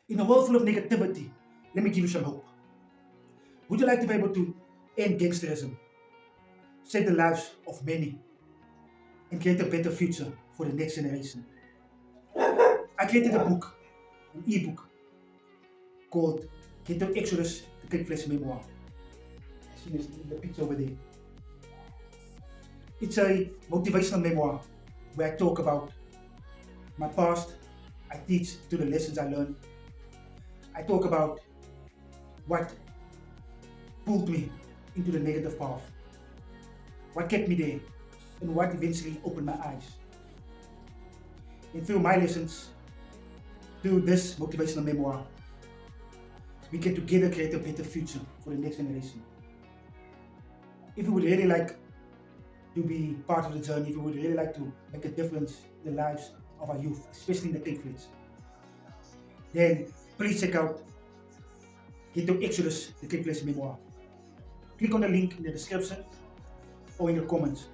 In a world full of negativity, let me give you some hope. Would you like to be able to end gangsterism, save the lives of many, and create a better future for the next generation? I created a book, an ebook called Ghetto Exodus, the Take Place Memoir. I see this in the picture over there. It's a motivational memoir where I talk about my past, I teach to the lessons I learned, I talk about what pulled me into the negative path, what kept me there, and what eventually opened my eyes. And through my lessons, through this motivational memoir, we can together create a better future for the next generation. If you would really like to be part of the journey, if you would really like to make a difference in the lives of our youth, especially in the tech fleets, then please check out Get to Exodus, the Tech Fleets Memoir. Click on the link in the description or in the comments